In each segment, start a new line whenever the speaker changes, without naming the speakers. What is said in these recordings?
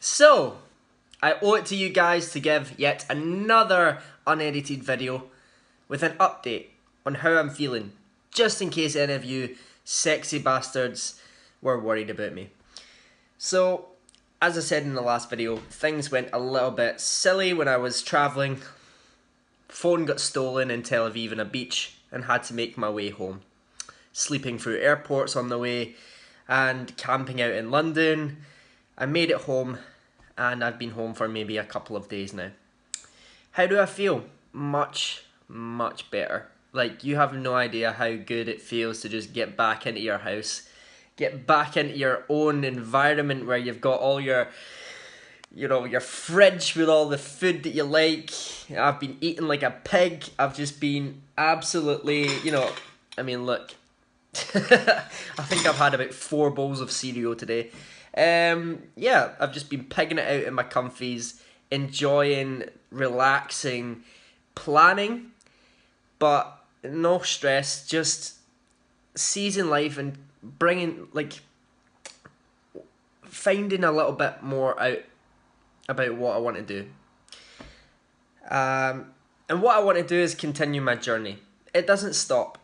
So, I owe it to you guys to give yet another unedited video with an update on how I'm feeling, just in case any of you sexy bastards were worried about me. So, as I said in the last video, things went a little bit silly when I was travelling. Phone got stolen in Tel Aviv on a beach and had to make my way home. Sleeping through airports on the way and camping out in London. I made it home and I've been home for maybe a couple of days now. How do I feel? Much better. Like, you have no idea how good it feels to just get back into your house, get back into your own environment where you've got all your, your fridge with all the food that you like. I've been eating like a pig. I've just been absolutely, look, I think I've had about 4 bowls of cereal today. I've just been pigging it out in my comfies, enjoying, relaxing, planning, but no stress, just seizing life and finding a little bit more out about what I want to do. And what I want to do is continue my journey. It doesn't stop.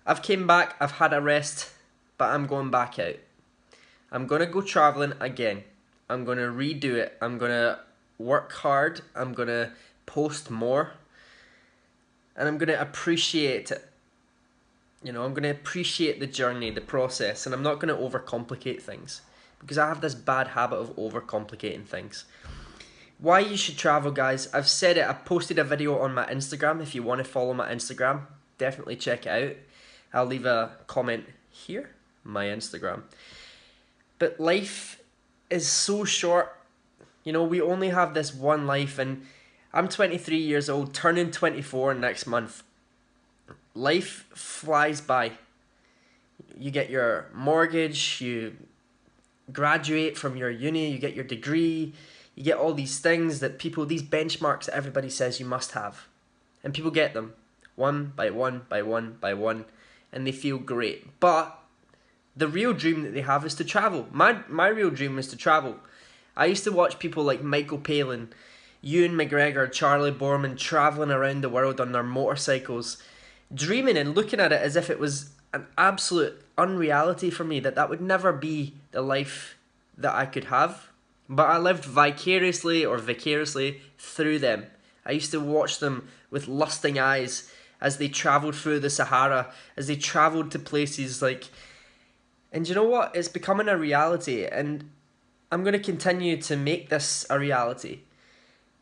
I've came back, I've had a rest, but I'm going back out. I'm going to go travelling again. I'm going to redo it. I'm going to work hard. I'm going to post more. And I'm going to appreciate it. I'm going to appreciate the journey, the process. And I'm not going to overcomplicate things. Because I have this bad habit of overcomplicating things. Why you should travel, guys. I've said it. I've posted a video on my Instagram. If you want to follow my Instagram, definitely check it out. I'll leave a comment here. My Instagram. But life is so short. We only have this one life, and I'm 23 years old, turning 24 next month. Life flies by. You get your mortgage, you graduate from your uni, you get your degree, you get all these things that these benchmarks that everybody says you must have. And people get them, one by one, and they feel great. But the real dream that they have is to travel. My real dream is to travel. I used to watch people like Michael Palin, Ewan McGregor, Charlie Borman travelling around the world on their motorcycles, dreaming and looking at it as if it was an absolute unreality for me, that would never be the life that I could have. But I lived vicariously through them. I used to watch them with lusting eyes as they travelled through the Sahara, as they travelled to places like... And you know what? It's becoming a reality, and I'm going to continue to make this a reality.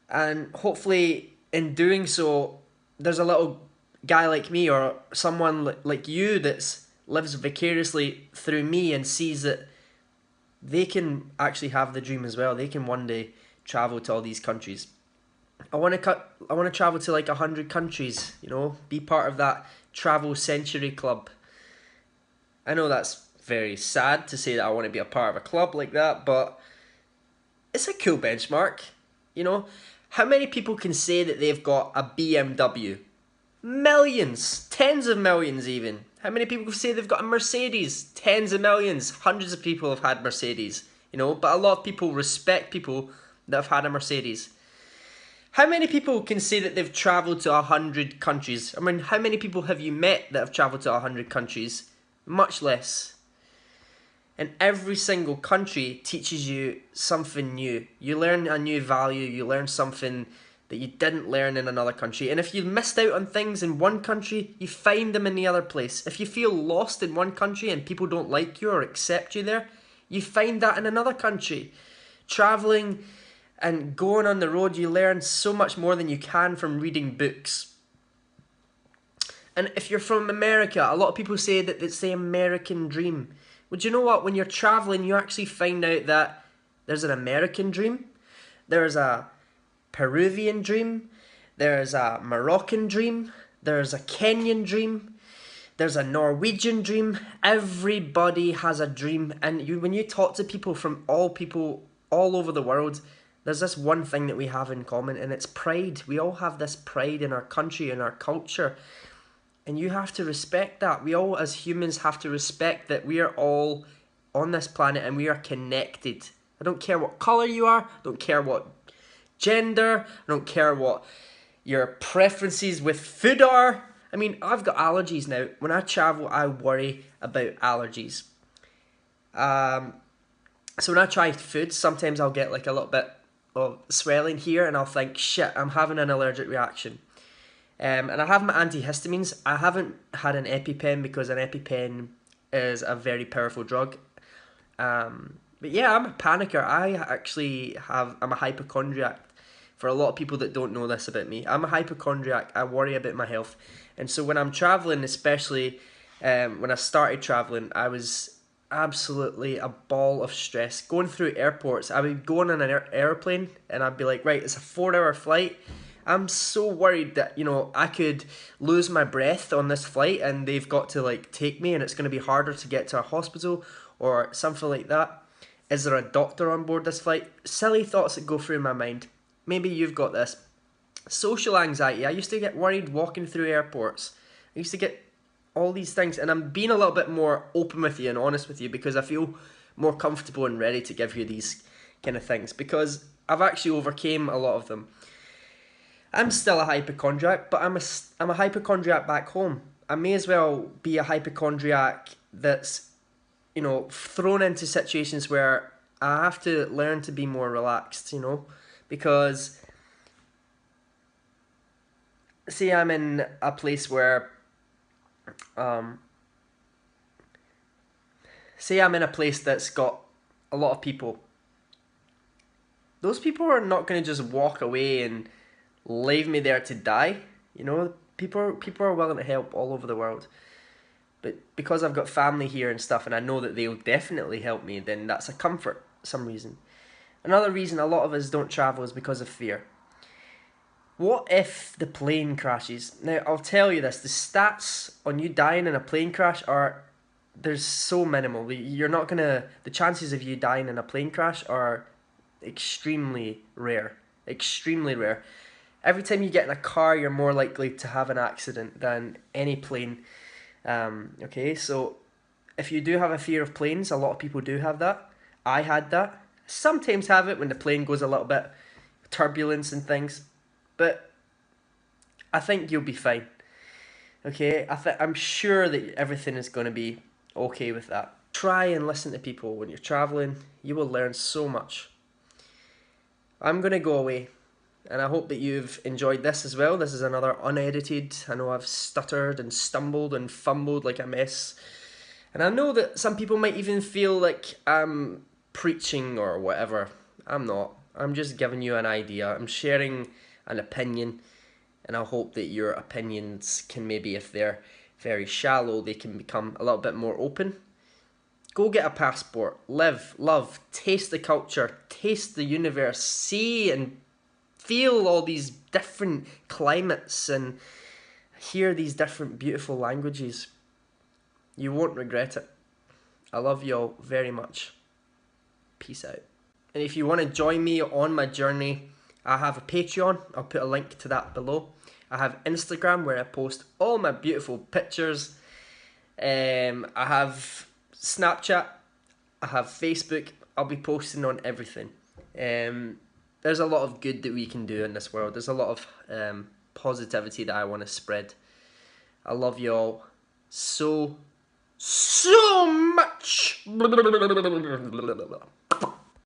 And hopefully, in doing so, there's a little guy like me or someone like you that lives vicariously through me and sees that they can actually have the dream as well. They can one day travel to all these countries. I want to travel to like 100 countries, be part of that travel century club. I know that's very sad to say that I want to be a part of a club like that, but it's a cool benchmark. How many people can say that they've got a BMW? Millions, tens of millions even. How many people can say they've got a Mercedes? Tens of millions, hundreds of people have had Mercedes, but a lot of people respect people that have had a Mercedes. How many people can say that they've travelled to 100 countries? I mean, how many people have you met that have travelled to 100 countries? Much less. And every single country teaches you something new. You learn a new value, you learn something that you didn't learn in another country. And if you missed out on things in one country, you find them in the other place. If you feel lost in one country and people don't like you or accept you there, you find that in another country. Travelling and going on the road, you learn so much more than you can from reading books. And if you're from America, a lot of people say that it's the American dream. Well, do you know what? When you're travelling, you actually find out that there's an American dream, there's a Peruvian dream, there's a Moroccan dream, there's a Kenyan dream, there's a Norwegian dream. Everybody has a dream, and when you talk to people all over the world, there's this one thing that we have in common, and it's pride. We all have this pride in our country, in our culture. And you have to respect that. We all, as humans, have to respect that we are all on this planet and we are connected. I don't care what colour you are. I don't care what gender. I don't care what your preferences with food are. I mean, I've got allergies now. When I travel, I worry about allergies. So when I try food, sometimes I'll get like a little bit of swelling here and I'll think, shit, I'm having an allergic reaction. And I have my antihistamines. I haven't had an EpiPen because an EpiPen is a very powerful drug. But yeah, I'm a panicker. I'm a hypochondriac. For a lot of people that don't know this about me, I'm a hypochondriac. I worry about my health. And so when I'm traveling, especially when I started traveling, I was absolutely a ball of stress. Going through airports, I would go on an airplane and I'd be like, right, it's a 4 hour flight. I'm so worried that, I could lose my breath on this flight and they've got to like take me and it's going to be harder to get to a hospital or something like that. Is there a doctor on board this flight? Silly thoughts that go through my mind. Maybe you've got this. Social anxiety. I used to get worried walking through airports. I used to get all these things, and I'm being a little bit more open with you and honest with you because I feel more comfortable and ready to give you these kind of things because I've actually overcame a lot of them. I'm still a hypochondriac, but I'm a hypochondriac back home. I may as well be a hypochondriac that's, thrown into situations where I have to learn to be more relaxed, because say I'm in a place where, say I'm in a place that's got a lot of people. Those people are not going to just walk away and leave me there to die. People are willing to help all over the world. But because I've got family here and stuff, and I know that they'll definitely help me, then that's a comfort for some reason. Another reason a lot of us don't travel is because of fear. What if the plane crashes? Now, I'll tell you this, the stats on you dying in a plane crash there's so minimal. The chances of you dying in a plane crash are extremely rare. Extremely rare. Every time you get in a car, you're more likely to have an accident than any plane. Okay, so if you do have a fear of planes, a lot of people do have that. I had that. Sometimes have it when the plane goes a little bit turbulence and things, but I think you'll be fine. Okay, I'm sure that everything is going to be okay with that. Try and listen to people when you're traveling. You will learn so much. I'm going to go away. And I hope that you've enjoyed this as well. This is another unedited. I know I've stuttered and stumbled and fumbled like a mess. And I know that some people might even feel like I'm preaching or whatever. I'm not. I'm just giving you an idea. I'm sharing an opinion. And I hope that your opinions can maybe, if they're very shallow, they can become a little bit more open. Go get a passport. Live, love, taste the culture, taste the universe, see and feel all these different climates and hear these different beautiful languages. You won't regret it. I love you all very much. Peace out. And if you want to join me on my journey, I have a Patreon. I'll put a link to that below. I have Instagram where I post all my beautiful pictures. I have Snapchat. I have Facebook. I'll be posting on everything. There's a lot of good that we can do in this world. There's a lot of positivity that I want to spread. I love you all so much.